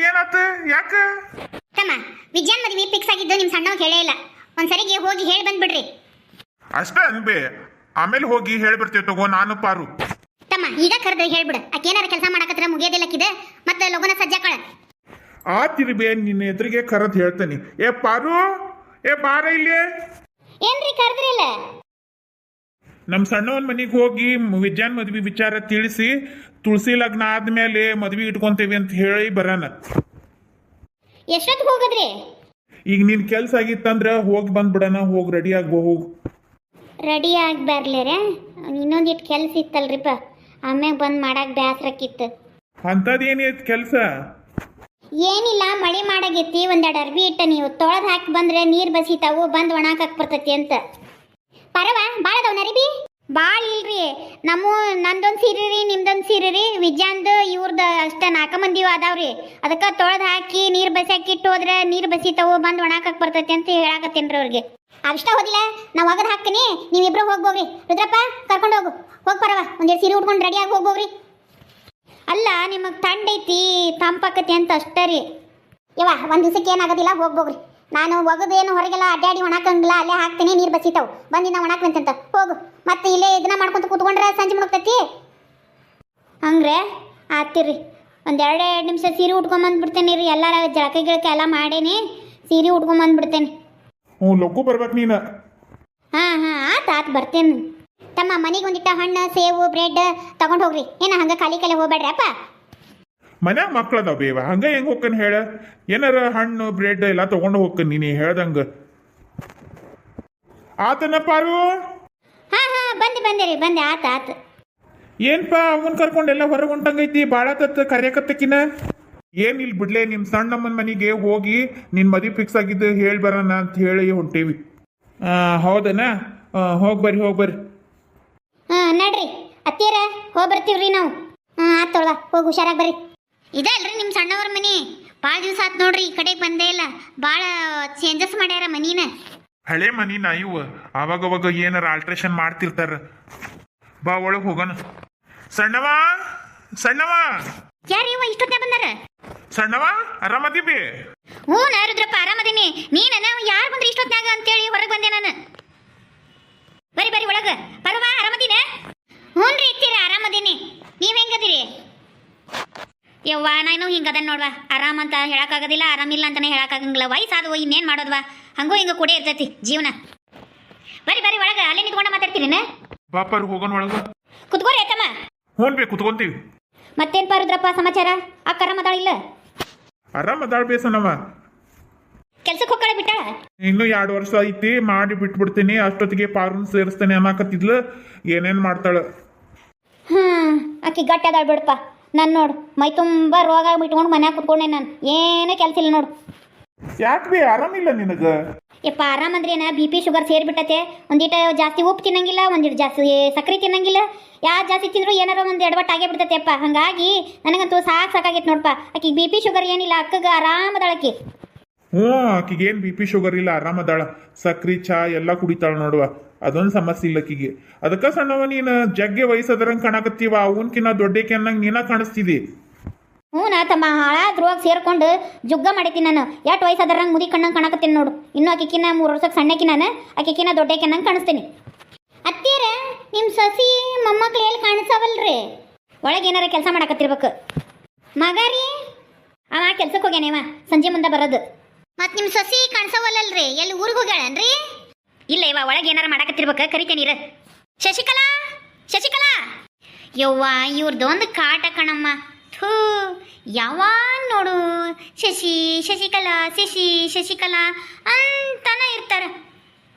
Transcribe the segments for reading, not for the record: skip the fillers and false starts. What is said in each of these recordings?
ಏನಾತ ಯಾಕ ತಮ್ಮ ವಿಜ್ಞಾನ್ ಮದ್ವಿ ಫಿಕ್ಸ್ ಆಗಿದ್ದು ನಿಮ್ ಸಣ್ಣವ್ ಹೇಳೇ ಇಲ್ಲ. ಒಂದ್ಸರಿಗೆ ಹೋಗಿ ಹೇಳಿ ಬಂದ್ಬಿಡ್ರಿ. ಅಷ್ಟ ಅನ್ಬೆ, ಆಮೇಲೆ ಹೋಗಿ ಹೇಳಿ ಬರ್ತೇವೆ ತಗೋ ನಾನು ಪಾರು. ತಮ್ಮ ಈಗ ಕರೆದು ಹೇಳ್ಬಿಡ, ಆಕೇನಾರ ಕೆಲಸ ಮಾಡಕತ್ರ ಮುಗಿಯೋದಿಲ್ಲಕ್ಕಿದೆ, ಮತ್ತೆ ಲಗುನ ಸಜ್ಜಾಕಳ. ಆತಿರ್ಬೆ, ನಿನ್ನ ಎದುರಿಗೆ ಕರೆದ್ ಹೇಳ್ತೇನೆ. ಏ ಪಾರು, ಏ ಬಾರ ಇಲ್ಲಿ. ಏನ್ರಿ ಕರೆದ್ರಿ ಇಲ್ಲ? ನಮ್ ಸಣ್ಣವನ್ ಮನಿಗೆ ಹೋಗಿ ವಿಜ್ಞಾನ್ ಮದ್ವಿ ವಿಚಾರ ತಿಳಿಸಿ, ತುಳಸಿ ಲಗ್ನ ಆದ್ಮೇಲೆ ಮದ್ವಿ ಇಟ್ಕೊಂತೇವಿ ಅಂತ ಹೇಳಿ ಬರೋಣ. ಎಷ್ಟೊತ್ತಿಗೆ ಹೋಗದ್ರಿ? ಈಗ ನಿನ್ ಕೆಲ್ಸ ಆಗಿತ್ತಂದ್ರ ಹೋಗಿ ಬಂದ್ಬಿಡಣ. ಹೋಗಿ ರೆಡಿ ಆಗ್ಬೋ. ಹೋಗು ರೆಡಿ ಆಗಿ ಬರ್ಲೇರೆ, ಇನ್ನೊಂದಿಟ್ಟು ಕೆಲಸ ಇತ್ತಲ್ರಿಪ್ಪ, ಆಮ್ಯಾಗ ಬಂದು ಮಾಡಕ್ಕೆ ಬೇಸರಕ್ಕಿತ್ತು. ಅಂತದೇನೈತ್ ಕೆಲ್ಸ? ಏನಿಲ್ಲ, ಮಳೆ ಮಾಡಾಗೈತಿ, ಒಂದೆರಡು ಅರ್ಬಿ ಇಟ್ಟ ನೀವು ತೊಳೆದು ಹಾಕಿ ಬಂದ್ರೆ ನೀರು ಬಸಿತಾವು, ಬಂದು ಒಣಾಕಕ್ಕೆ ಬರ್ತೈತಿ ಅಂತ. ಪರವ ಭಾಳ ಅದಾವ ಅರಿಬಿ? ಭಾಳ ಇಲ್ರಿ, ನಂದೊಂದು ಸೀರೆ ರೀ, ನಿಮ್ದೊಂದು ಸೀರೆ ರೀ, ವಿಜ್ಞಾನ್ದು ಇವ್ರದ್ದು ಅಷ್ಟೇ 4 ಮಂದಿ ಅದಾವ್ರಿ. ಅದಕ್ಕೆ ತೊಳೆದು ಹಾಕಿ ನೀರು ಬಸಿಯಾಕಿ ಇಟ್ಟು ಹೋದ್ರೆ ನೀರು ಬಸಿತಾವು, ಬಂದು ಒಣಾಕಕ್ಕೆ ಬರ್ತೈತಿ ಅಂತ ಹೇಳಾಕತ್ತೇನ್ರಿ ಅವ್ರಿಗೆ. ಅಷ್ಟ ಹೋದಿಲ್ಲ, ನಾವು ಒಗದು ಹಾಕ್ತೀನಿ, ನೀವಿಬ್ರು ಹೋಗ್ಬೋಗ್ರಿ. ರುದ್ರಪ್ಪ ಕರ್ಕೊಂಡು ಹೋಗಿ ಪರವ, ಒಂದೆರಡು ಸೀರೆ ಉಟ್ಕೊಂಡು ರೆಡಿಯಾಗಿ ಹೋಗ್ಬೋಗ್ರಿ. ಅಲ್ಲ, ನಿಮಗೆ ತಂಡ ಐತಿ ತಂಪಾಕತಿ ಅಂತ ಅಷ್ಟೇ ರೀ. ಯವ್ವ ಒಂದು ದಿವಸಕ್ಕೆ ಏನಾಗೋದಿಲ್ಲ, ಹೋಗ್ಬೋಗ್ರಿ. ನಾನು ಒಗದೇನು ಹೊರಗೆಲ್ಲ ಅಡ್ಡಾಡಿ ಒಣಕಂಗಿಲ್ಲ, ಅಲ್ಲೇ ಹಾಕ್ತೀನಿ, ನೀರು ಬಸಿತಾವು, ಬಂದಿನ ಒಣಾಕ್ರಂತ ಹೋಗು. ಮತ್ತೆ ಇಲ್ಲೇ ಇದನ್ನ ಮಾಡ್ಕೊಂತ ಕೂತ್ಕೊಂಡ್ರೆ ಸಂಜೆ ಮುಳುಗ್ತೈತಿ. ಹಂಗ್ರೆ ಆತಿರ್ರಿ, ಒಂದೆರಡು ನಿಮಿಷ ಸೀರೆ ಉಟ್ಕೊಂಬಂದ್ಬಿಡ್ತೇನೆ ರೀ. ಎಲ್ಲಾರ ಜಳಕ ಗಿಳಕ ಎಲ್ಲ ಮಾಡೇನಿ, ಸೀರೆ ಉಟ್ಕೊಂಬಂದ್ಬಿಡ್ತೇನೆ. ಹ್ಞೂ, ಲಘು ಬರ್ಬೇಕು ನೀನು. ಹಾಂ ಆತು ಬರ್ತೇನೆ. ತಮ್ಮ ಮನೆಗೆ ಒಂದಿಟ್ಟ ಹಣ್ಣು, ಸೇವು, ಬ್ರೆಡ್ ತಗೊಂಡು ಹೋಗ್ರಿ. ಏನ ಹಂಗೆ ಖಾಲಿ ಹೋಗ್ಬೇಡ್ರಿ ಅಪ್ಪ. ಮನ್ಯಾಗ ಮಕ್ಳದಾವ ಬೇವ, ಹಂಗ ಹೆಂಗ್ ಹೋಗ್ಕನ್ ಹೇಳ? ಏನಾರ ಹಣ್ಣು ಬ್ರೆಡ್ ಎಲ್ಲ ತಗೊಂಡು ಹೋಗ್ಕನ್ ನೀನು ಹೇಳ್ದಂಗ. ಆತನ ಪಾರು? ಹಾಂ ಬಂದೆ ಆತು. ಏನ್ಪಾ ಅವನ್ ಕರ್ಕೊಂಡೆಲ್ಲ ಹೊರಗೆ ಹೊಂಟಂಗೈತಿ, ಭಾಳ ತತ್ ಕರ್ಯಾಕತ್ತಕಿನ. ಏನಿಲ್ ಬಿಡ್ಲೆ, ನಿಮ್ ಸಣ್ಣಮ್ಮನ ಮನೆಗೆ ಹೋಗಿ ನಿನ್ ಮದುವೆ ಫಿಕ್ಸ್ ಆಗಿದ್ದು ಹೇಳಿ ಬರೋಣ ಅಂತ ಹೇಳಿ ಹೊಂಟೇವಿ. ಹೌದನ? ಹೋಗಿ ಬರ್ರಿ. ನಡ್ರಿ ಅತ್ತೀರ, ಹೋಗಿ ಬರ್ತೀವ್ರಿ ನಾವು. ಆತೊಳ, ಹೋಗಿ ಹುಷಾರಾಗಿ ಬರ್ರಿ. ಇದೆ ಅಲ್ರಿ ನಿಮ್ಮ ಸಣ್ಣವ್ರ ಮನಿ? ಭಾಳ ದಿವಸ ಆತ್ ನೋಡ್ರಿ, ಈ ಕಡೆಗೆ ಬಂದೇ ಇಲ್ಲ. ಭಾಳ ಚೇಂಜಸ್ ಮಾಡ್ಯಾರ ಮನಿನ. ಹಳೆ ಮನಿನ ಇವು, ಅವಾಗವಾಗ ಏನಾರ ಆಲ್ಟ್ರೇಷನ್ ಮಾಡ್ತಿರ್ತಾರ. ಬಾ ಒಳಗೆ ಹೋಗೋಣ. ಸಣ್ಣವ ಯಾರು ಇವ ಇಷ್ಟೊತ್ತನೇ ಬಂದಾರ? ಸಣ್ಣವ ಆರಾಮದೀವಿ? ಹ್ಞೂ ರುದ್ರಪ್ಪ ಆರಾಮದೀನಿ. ನಾವು ಯಾರು ಬಂದ್ರಿ ಇಷ್ಟೊತ್ನಾಗ ಅಂತೇಳಿ ಹೊರಗೆ ಬಂದೆ ನಾನು. ಬರಿ ಒಳಗೆ. ಪರವ ಆರಾಮದೀನ? ಹ್ಞೂ ರೀ ಇರ್ತೀರ, ಆರಾಮದೀನಿ. ನೀವು ಹೆಂಗದಿರಿ? ಯವ್ವ ನಾನು ಹಿಂಗದ ನೋಡ್ವಾ, ಆರಾಮ ಅಂತ ಹೇಳಕ್ಕಾಗೋದಿಲ್ಲ, ಆರಾಮಿಲ್ಲ ಅಂತಾನೆ ಹೇಳಕ್ಕಾಗಂಗಿಲ್ಲ. ವಯಸ್ಸಾದವು ಇನ್ನೇನು ಮಾಡೋದ್ವಾ, ಹಂಗೂ ಹಿಂಗ ಕೂಡ ಇರ್ತೈತಿ ಜೀವನ. ಬರಿ ಒಳಗೆ, ಅಲ್ಲೇ ನಿಂತ್ಕೊಂಡು ಮಾತಾಡ್ತೀರಿನ? ಬಾಪರ್ ಹೋಗೋಣ ಒಳಗ. ಕುತ್ಕೋರಿ ಆಯ್ತಮ್ಮ. ಹ್ಞೂ ಕುತ್ಕೊಂತೀವಿ. ಮತ್ತೇನ್ಪ ರುದ್ರಪ್ಪ ಸಮಾಚಾರ? ಅಕ್ಕ ಆರಾಮದಾಳಿಲ್ಲ? ಆರಾಮದಾಳ ಬೇಸನವ. ಕೆಲ್ಸಕ್ಕೆ ಹೋಗ್ಕಳೆ ಬಿಟ್ಟಾಳ? ಇನ್ನು 2 ವರ್ಷ ಐತಿ, ಮಾಡಿ ಬಿಟ್ಬಿಡ್ತೀನಿ. ಅಷ್ಟೊತ್ತಿಗೆ ಪಾರುನ್ ಸೇರಿಸ್ತೇನೆ ಅನ್ನಕತ್ತಿದ್ಲು. ಏನೇನ್ ಮಾಡ್ತಾಳ? ಆಕಿ ಗಟ್ಟಿ ಅದಾಳ ಬಿಡಪ್ಪ. ನಾನು ನೋಡು ಮೈ ತುಂಬ ರೋಗ ಬಿಟ್ಕೊಂಡು ಮನ್ಯಾಗ ಕುತ್ಕೊಂಡೆ, ನಾನು ಏನೂ ಕೆಲಸ ಇಲ್ಲ ನೋಡು. ಯಾಕೆ ಬಿ ಆರಾಮಿಲ್ಲ ನಿನಗ? ಯಪ್ಪ ಆರಾಮಂದ್ರೆ ಏನ, BP ಶುಗರ್ ಸೇರಿಬಿಟ್ಟತೆ. ಒಂದಿಟ್ಟು ಜಾಸ್ತಿ ಉಪ್ಪು ತಿನ್ನಂಗಿಲ್ಲ, ಒಂದಿಟ್ಟು ಜಾಸ್ತಿ ಸಕ್ಕರೆ ತಿನ್ನಂಗಿಲ್ಲ. ಯಾವ್ದು ಜಾಸ್ತಿ ತಿಂದ್ರು ಏನಾರ ಒಂದು ಎಡವಟ್ಟು ಆಗೇ ಬಿಡ್ತೈತೆ ಅಪ್ಪ. ಹಾಗಾಗಿ ನನಗಂತೂ ಸಾಕಾಗೈತೆ ನೋಡಪ್ಪ. ಆಕಿಗೆ BP ಶುಗರ್ ಏನಿಲ್ಲ, ಅಕ್ಕಗೆ ಆರಾಮದಾಳಕಿ. ಹ್ಞೂ, ಆಕಿಗೇನು BP ಶುಗರ್ ಇಲ್ಲ, ಆರಾಮದಾಳ. ಸಕ್ರಿ ಚಾ ಎಲ್ಲ ಕುಡಿತಾಳ ನೋಡುವ, ಅದೊಂದು ಸಮಸ್ಯೆ ಇಲ್ಲ ಆಕಿಗೆ. ಅದಕ್ಕೆ ಸಣ್ಣವ ನೀನು ಜಗ್ಗೆ ವಯಸ್ಸದರಂಗೆ ಕಾಣಕತ್ತೀವ, ಅವನ್ಕಿನ್ನ ದೊಡ್ಡಕ್ಕೆ ಅನ್ನಂಗೆ ನೀನ ಕಾಣಿಸ್ತಿದಿ. ಹ್ಞೂ ತಮ್ಮ, ಹಾಳಾದ್ರೊಳಗೆ ಸೇರ್ಕೊಂಡು ಜುಗ್ಗ ಮಾಡೈತಿ ನಾನು. ಎಷ್ಟು ವಯಸ್ಸಾದ್ರಂಗೆ ಮುದಿ ಕಣ್ಣಂಗೆ ಕಾಣಕತ್ತೀನಿ ನೋಡು. ಇನ್ನೂ ಆಕಿಕಿನ 3 ವರ್ಷಕ್ಕೆ ಸಣ್ಣಕಿ ನಾನು, ಆಕಿಕಿನ ದೊಡ್ಡಕ್ಕೆ ಅನ್ನಂಗೆ ಕಾಣಿಸ್ತೀನಿ. ಅತ್ತೀರ ನಿಮ್ಮ ಸಸಿ ಮೊಮ್ಮಕ್ಳು ಎಲ್ಲಿ ಕಾಣಿಸವಲ್ರಿ? ಒಳಗೆ ಏನಾರ ಕೆಲಸ ಮಾಡಕತ್ತಿರ್ಬೇಕು. ಮಗ ರೀ ಅವ ಕೆಲ್ಸಕ್ಕೆ ಹೋಗ್ಯಾನೇವ, ಸಂಜೆ ಮುಂದೆ ಬರೋದು. ಮತ್ತು ನಿಮ್ಮ ಸಸಿ ಕಾಣಿಸವಲ್ಲಲ್ರಿ, ಎಲ್ಲಿ ಊರಿಗೆ ಹೋಗ್ಯಾಳನ್ರಿ? ಇಲ್ಲ ಇವ ಒಳಗೆ ಏನಾರ ಮಾಡಕತ್ತಿರ್ಬೇಕು, ಕರಿತೇನೀರ. ಶಶಿಕಲಾ ಯವ್ವ ಇವ್ರದ್ದೊಂದು ಕಾಟ ಕಣಮ್ಮ. ಥೂ, ಯಾವಾಗ ನೋಡು ಶಶಿಕಲಾ ಶಶಿಕಲಾ ಅಂತಾನ ಇರ್ತಾರ.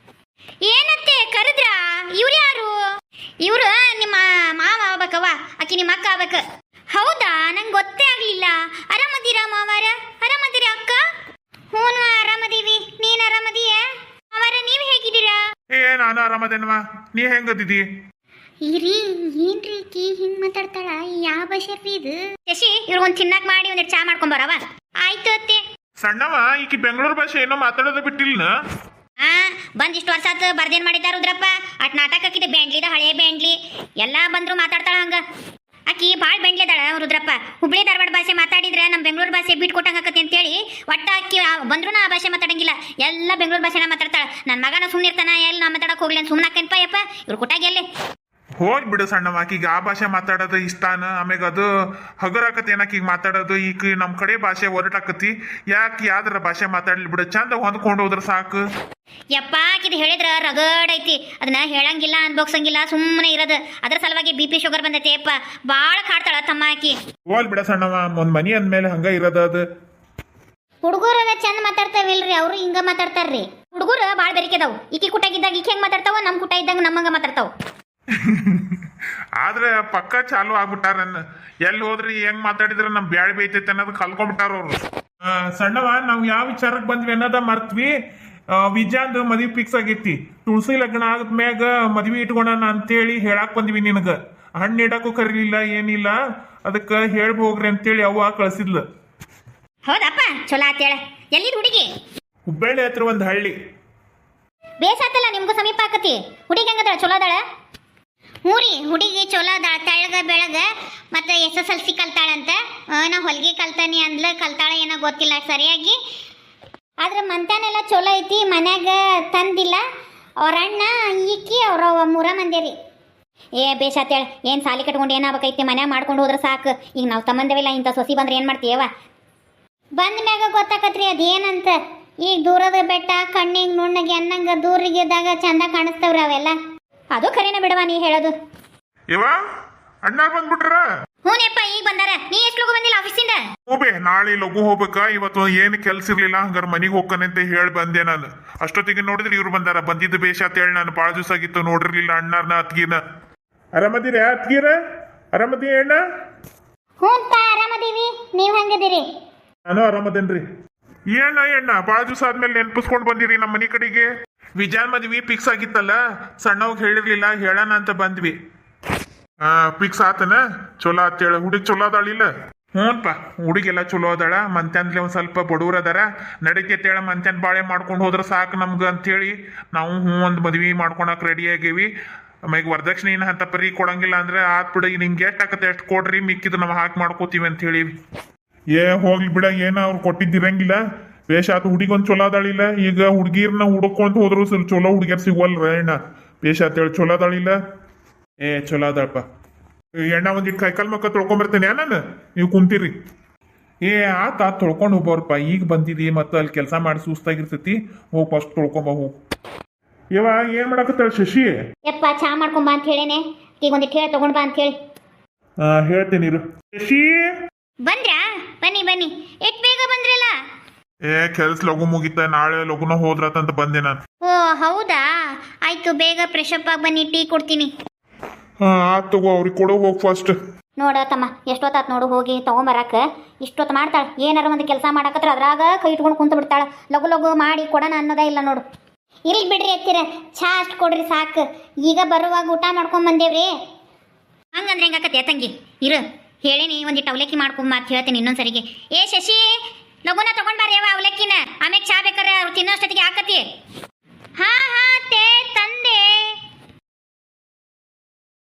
ಏನತ್ತೆ ಕರೆದ್ರ? ಇವ್ರು ಯಾರು? ಇವ್ರು ನಿಮ್ಮ ಮಾವ ಆಗ್ಬೇಕವ್ವ, ಆಕಿ ನಿಮ್ಮ ಅಕ್ಕ ಆಗ್ಬೇಕು. ಹೌದಾ, ನಂಗೆ ಗೊತ್ತೇ ಆಗ್ಲಿಲ್ಲ. ಆರಾಮದೀರಾ ಮಾವಾರ? ಆರಾಮದೀರಾ ಅಕ್ಕ? ಹ್ಞೂ ಆರಾಮದೀವಿ. ನೀನು ಆರಾಮದೀಯ ಮಾವಾರ? ನೀವು ಹೇಗಿದ್ದೀರಾ? ನಾನು ಆರಾಮದೇನವ, ನೀ ಹೆಂಗದಿದಿ? ಇರಿ ಏನ್ರಿ ಕಿ ಹಿಂಗ್ ಮಾತಾಡ್ತಾಳ? ಯಾವ ಭಾಷೆ ಇದು? ಶಶಿ ಇವ್ರು ಒಂದು ಚಿನ್ನಾಕ್ ಮಾಡಿ ಒಂದೆರಡು ಚಾ ಮಾಡ್ಕೊಂಬರವ. ಆಯ್ತು ಅತ್ತೆ. ಸಣ್ಣವ ಈಕಿ ಬೆಂಗಳೂರು ಭಾಷೆ ಏನೋ ಮಾತಾಡೋದು ಬಿಟ್ಟಿಲ್ಲ. ಬಂದ್ ಇಷ್ಟು ವರ್ಷ ಆತು, ಬರ್ದೇನ್ ಮಾಡಿದಾರ ರುದ್ರಪ್ಪ? ಅಟ್ ನಾಟಕ ಹಾಕಿದೆ, ಬ್ಯಾಂಡ್ಲಿದ ಹಳೆ ಬ್ಯಾಂಡ್ಲಿ ಎಲ್ಲ ಬಂದ್ರು ಮಾತಾಡ್ತಾಳ ಹಂಗ. ಆಕಿ ಭಾಳ ಬೆಂಡ್ಲಿ ಅದಾಳ, ರುದ್ರಪ್ಪ ಹುಬ್ಳಿ ಧಾರವಾಡ ಭಾಷೆ ಮಾತಾಡಿದ್ರೆ ನಮ್ಮ ಬೆಂಗಳೂರು ಭಾಷೆ ಬಿಟ್ಟು ಕೊಟ್ಟಂಗಾಕತಿ ಅಂತೇಳಿ ಒಟ್ಟ ಅಕ್ಕಿ ಬಂದ್ರು ಆ ಭಾಷೆ ಮಾತಾಡಂಗಿಲ್ಲ ಎಲ್ಲ ಬೆಂಗಳೂರು ಭಾಷೆನ ಮಾತಾಡ್ತಾಳೆ ನನ್ನ ಮಗನ ಸುಮ್ಮನೆ ಇರ್ತಾನ ಎಲ್ಲಿ ನಾ ಮಾತಾಡಕ್ ಹೋಗ್ಲಿ ಅಂತ ಸುಮ್ಮನಾಕೇನಪ್ಪ ಯಪ್ಪ ಇವ್ರು ಕೊಟ್ಟಾಗ ಎಲ್ಲಿ ಹೋಗ್ ಬಿಡು ಸಣ್ಣವ ಆಕಿಗೆ ಆ ಭಾಷೆ ಮಾತಾಡೋದು ಇಷ್ಟಾನ ಆಮ್ಯಾಗ ಅದು ಹಗರಾಕತಿ ಏನಕ್ಕೆ ಈಗ ಮಾತಾಡೋದು ಈಗ ನಮ್ಮ ಕಡೆ ಭಾಷೆ ಹೊರಟಾಕತಿ ಯಾಕೆ ಯಾವ್ದಾರ ಭಾಷೆ ಮಾತಾಡ್ಲಿ ಬಿಡು ಚಂದ ಹೊಂದ್ಕೊಂಡು ಹೋದ್ರ ಸಾಕು ಯಪ್ಪ ಇದು ಹೇಳಿದ್ರ ರಗಡ್ ಐತಿ ಅದನ್ನ ಹೇಳಂಗಿಲ್ಲ ಅನ್ಬೋಗ್ಸಂಗಿಲ್ಲ ಸುಮ್ಮನೆ ಇರೋದು ಅದ್ರ ಸಲುವಾಗಿ ಬಿ ಪಿ ಶುಗರ್ ಬಂದೈತಿ ಯಪ್ಪ ಭಾಳ ಕಾಡ್ತಾಳ ತಮ್ಮ ಆಕಿ ಹೋಲ್ ಬಿಡ ಸಣ್ಣವ ಒಂದ್ ಮನಿ ಅಂದ್ಮೇಲೆ ಹಂಗ ಇರೋದು ಅದು ಹುಡುಗರ ಚಂದ ಮಾತಾಡ್ತಾವಿಲ್ರಿ ಅವ್ರು ಹಿಂಗ ಮಾತಾಡ್ತಾರ್ರಿ ಹುಡುಗರು ಭಾಳ ಬೆರಿಕೆದಾವು ಈಕಿ ಕುಟ್ಟಾಗಿದ್ದಾಗ ಈಕೆ ಹೆಂಗ್ ಮಾತಾಡ್ತಾವ ನಮ್ಮ ಕುಟ್ಟ ಇದ್ದಾಗ ನಮ್ಮಂಗ ಮಾತಾಡ್ತಾವ ಆದ್ರೆ ಪಕ್ಕ ಚಾಲು ಆಗ್ಬಿಟ್ಟಾರ ಎಲ್ಲಿ ಹೋದ್ರಿ ಹೆಂಗ್ ಮಾತಾಡಿದ್ರೆ ನಮ್ ಬ್ಯಾಳ್ ಬೇಯ್ತೈತೆ ಅನ್ನೋದು ಕಲ್ಕೊಂಡ್ಬಿಟ್ಟಾರ ಅವ್ರು ಸಣ್ಣವ ನಾವು ಯಾವ ವಿಚಾರಕ್ಕೆ ಬಂದ್ವಿ ಅನ್ನೋದ ಮರ್ತ್ವಿ ವಿಜಾಂದ್ ಮದ್ವಿ ಫಿಕ್ಸ್ ಆಗೈತಿ ತುಳಸಿ ಲಗ್ನ ಆದ್ಮ್ಯಾಗ ಮದ್ವಿ ಇಟ್ಕೊಳಣ ಅಂತೇಳಿ ಹೇಳಾಕ್ ಬಂದ್ವಿ ನಿನಗ ಹಣ್ಣು ಇಡಕ್ಕೂ ಕರೀಲಿಲ್ಲ ಏನಿಲ್ಲ ಅದಕ್ಕೆ ಹೇಳ್ಬೋಗ್ರಿ ಅಂತೇಳಿ ಅವ್ವ ಕಳ್ಸಿದ್ಲು ಹೌದಪ್ಪ ಚಲೋ ಆತೇಳ ಎಲ್ಲಿದ್ ಹುಡುಗಿ ಹುಬ್ಬಳ್ಳಿ ಹತ್ರ ಒಂದು ಹಳ್ಳಿ ಬೇಸಾತಲ್ಲ ನಿಮ್ಗೂ ಸಮೀಪ ಆಕತಿ ಹುಡುಗಿ ಹೆಂಗದಾಳ ಚಲೋ ಅದಾಳ ಹ್ಞೂ ರೀ ಹುಡುಗಿ ಚಲೋ ಅದಾಳ ತೆಳಗ ಬೆಳಗ ಮತ್ತು SSLC ಕಲ್ತಾಳಂತ ನಾ ಹೊಲಿಗೆ ಕಲ್ತಾನಿ ಅಂದ್ಲ ಕಲ್ತಾಳ ಏನೋ ಗೊತ್ತಿಲ್ಲ ಸರಿಯಾಗಿ ಆದ್ರೆ ಮಂತಾನೆಲ್ಲ ಚಲೋ ಐತಿ ಮನ್ಯಾಗ ತಂದಿಲ್ಲ ಅವ್ರ ಅಣ್ಣ ಈಕಿ ಅವ್ರ ಮೂರ ಮಂದಿ ರೀ ಏ ಬೇಸಾತೇಳ ಏನು ಸಾಲಿ ಕಟ್ಕೊಂಡು ಏನಾಗಬೇಕೈತಿ ಮನ್ಯಾಗ ಮಾಡ್ಕೊಂಡು ಹೋದ್ರೆ ಸಾಕು ಈಗ ನಾವು ತಮ್ಮಂದೇವಿಲ್ಲ ಇಂಥ ಸೊಸಿ ಬಂದ್ರೆ ಏನು ಮಾಡ್ತೀಯವ ಬಂದ ಮ್ಯಾಗ ಗೊತ್ತಾಕತ್ರಿ ಅದೇನಂತ ಈಗ ದೂರದ ಬೆಟ್ಟ ಕಣ್ಣಿಗೆ ನುಣ್ಣಗೆ ಅನ್ನಂಗ ದೂರಿಗಿದ್ದಾಗ ಚಂದ ಕಾಣಿಸ್ತವ್ರಿ ಅವೆಲ್ಲ ಅದು ಖರೇನ ಬಿಡವಾ ನೀ ಹೇಳೋದು ಇವ ಅಣ್ಣ ಬಂದ್ಬಿಟ್ರ ಹ್ಞೂನಪ್ಪ ಈಗ ಬಂದಾರ ನೀ ಎಷ್ಟು ಲಗು ಬಂದಿಲ್ಲ ಆಫೀಸಿಂದ ಹೋಬೆ ನಾಳೆ ಲಘು ಹೋಗ್ಬೇಕಾ ಇವತ್ತು ಏನು ಕೆಲ್ಸ ಇರ್ಲಿಲ್ಲ ಹಂಗಾರ ಮನಿಗೆ ಹೋಗ್ತಾನೆ ಅಂತ ಹೇಳಿ ಬಂದೆ ನಾನು ಅಷ್ಟೊತ್ತಿಗೆ ನೋಡಿದ್ರೆ ಇವ್ರು ಬಂದಾರ ಬಂದಿದ್ದು ಬೇಷ ಅಂತ ಹೇಳಿ ನಾನು ಭಾಳ ದಿವಸ ಆಗಿತ್ತು ನೋಡಿರ್ಲಿಲ್ಲ ಅಣ್ಣಾರ್ನ ಅತ್ಗಿನ ಆರಾಮದಿರಿ ಅತ್ಗೀರ ಅರಾಮದಿ ಅಣ್ಣ ಹ್ಞೂನ್ಪ ಆರಾಮದೀವಿ ನೀವು ಹೆಂಗದಿರಿ ನಾನು ಆರಾಮದೇನ್ರಿ ಎಣ್ಣ ಭಾಳ ದಿವಸ ಆದ್ಮೇಲೆ ನೆನ್ಪಿಸ್ಕೊಂಡ್ ಬಂದಿರಿ ನಮ್ಮ ಮನಿ ಕಡೆಗೆ ವಿಜಾನ್ ಮದ್ವಿ ಫಿಕ್ಸ್ ಆಗಿತ್ತಲ್ಲ ಸಣ್ಣವಾಗ ಹೇಳಿರ್ಲಿಲ್ಲ ಹೇಳೋಣ ಅಂತ ಬಂದ್ವಿ ಫಿಕ್ಸ್ ಆತನ ಚಲೋ ಆತೇಳ ಹುಡುಗಿ ಚಲೋ ಅದಾಳಿಲ್ಲ ಹ್ಞೂನ್ಪ ಹುಡುಗೆಲ್ಲ ಚಲೋ ಅದಾಳ ಮಂತ್ಯಾನ್ಲೆ ಒಂದ್ ಸ್ವಲ್ಪ ಬಡವ್ರ ಅದಾರ ನಡಿತೇಳ ಮಂತ್ಯಾನ್ ಬಾಳೆ ಮಾಡ್ಕೊಂಡು ಹೋದ್ರ ಸಾಕು ನಮ್ಗ ಅಂತೇಳಿ ನಾವು ಒಂದು ಮದ್ವಿ ಮಾಡ್ಕೊಳಕ್ ರೆಡಿ ಆಗೇವಿ ಆಮ್ಯಾಗ ವರದಕ್ಷಿಣೆ ಏನು ಅಂತ ಪರಿ ಕೊಡಂಗಿಲ್ಲ ಅಂದ್ರೆ ಆತ್ ಬಿಡ ನಿಂಗೆ ಎಷ್ಟು ಆಕತ್ತೆ ಎಷ್ಟು ಕೊಡ್ರಿ ಮಿಕ್ಕಿದ್ ನಾವು ಹಾಕಿ ಮಾಡ್ಕೋತೀವಿ ಅಂತ ಹೇಳಿವಿ ಏ ಹೋಗ್ಲಿ ಬಿಡ ಏನ ಅವ್ರು ಕೊಟ್ಟಿದ್ದಿರಂಗಿಲ್ಲ ಬೇಷ ಆತು ಹುಡುಗಿ ಒಂದ್ ಚಲೋ ಅದಾಳಿಲ್ಲ ಈಗ ಹುಡುಗಿರ್ನ ಹುಡುಕೊಂತ ಹೋದ್ರು ಸ್ವಲ್ಪ ಚಲೋ ಹುಡುಗಿಯರ್ ಸಿಗೋಲ್ರ ಎಣ್ಣ ಬೇಷ ಆತೇಳಿ ಚಲೋ ಅದಾಳಿಲ್ಲ ಏ ಚಲೋ ಅದಾಳಪ್ಪ ಎಣ್ಣ ಒಂದಿಟ್ಟು ಕೈಕಾಲ್ ಮಕ್ಕ ತೊಳ್ಕೊಂಬರ್ತೇನೆ ನಾನು ನೀವು ಕುಂತೀರಿ ಏ ಆತ ತೊಳ್ಕೊಂಡು ಹೋಗ್ಬಾರಪ್ಪ ಈಗ ಬಂದಿದಿ ಮತ್ತು ಅಲ್ಲಿ ಕೆಲಸ ಮಾಡಿ ಸುಸ್ತಾಗಿರ್ತೈತಿ ಹೋಗಿ ಫಸ್ಟ್ ತೊಳ್ಕೊಂಬ ಹೋಗು ಇವ ಏನ್ ಮಾಡಕತ್ತಾಳ ಶಶಿ ಯಪ್ಪ ಚಾ ಮಾಡ್ಕೊಂಬ ಅಂತ ಹೇಳೇನೆ ಈಗ ಒಂದಿಟ್ಟು ಹೇಳಿ ತಗೊಂಡ್ ಬಾ ಅಂತ ಹೇಳಿ ಹೇಳ್ತೀನಿ ಇರು ಶಶಿ ಬಂದ್ರಾ ಬನ್ನಿ ಬನ್ನಿ ಎಷ್ಟು ಬೇಗ ಬಂದ್ರಲ್ಲ ಏ ಕೆಲ್ಸ ಲಘು ಮುಗಿತ ನಾಳೆ ಲಘುನ ಹೋದ್ರತಂತ ಬಂದೆ ನಾನು ಓ ಹೌದಾ ಆಯ್ತು ಬೇಗ ಫ್ರೆಶಪ್ ಆಗಿ ಬನ್ನಿ ಟೀ ಕೊಡ್ತೀನಿ ಆತ್ ತಗೋ ಅವ್ರಿಗೆ ಕೊಡೋ ಹೋಗಿ ಫಸ್ಟ್ ನೋಡ ತಮ್ಮ ಎಷ್ಟೊತ್ತಾತ್ ನೋಡು ಹೋಗಿ ತಗೊಂಬರಾಕ ಇಷ್ಟೊತ್ತು ಮಾಡ್ತಾಳೆ ಏನಾರ ಒಂದು ಕೆಲಸ ಮಾಡಕತ್ರ ಅದ್ರಾಗ ಕೈ ಇಟ್ಕೊಂಡು ಕುಂತ ಬಿಡ್ತಾಳೆ ಲಘು ಲಘು ಮಾಡಿ ಕೊಡೋಣ ಅನ್ನೋದೇ ಇಲ್ಲ ನೋಡು ಇರ್ಲಿ ಬಿಡ್ರಿ ಎತ್ತೀರ ಚಾ ಅಷ್ಟು ಕೊಡ್ರಿ ಸಾಕು ಈಗ ಬರುವಾಗ ಊಟ ಮಾಡ್ಕೊಂಡ್ ಬಂದೇವ್ರಿ ಹಂಗಂದ್ರೆ ಹೆಂಗಾಕತ್ತೆ ತಂಗಿ ಇರು ಹೇಳೇನಿ ಒಂದಿಟ್ಟು ಅವಲಕ್ಕಿ ಮಾಡ್ಕೊಂಡ್ ಮಾತು ಹೇಳ್ತೀನಿ ಇನ್ನೊಂದ್ಸರಿಗೆ ಏ ಶಶಿ ಲಘುನ ತಗೊಂಡ್ ಬಾರಿ ಯಾವ ಅವಲಕ್ಕಿನ ಆಮೇಲೆ ಚಾ ಬೇಕಾರೆ ಅವ್ರು ತಿನ್ನೋಷ್ಟೊತ್ತಿಗೆ ಹಾಕತಿ ಹಾ ಹಾ ತೇ ತಂದೆ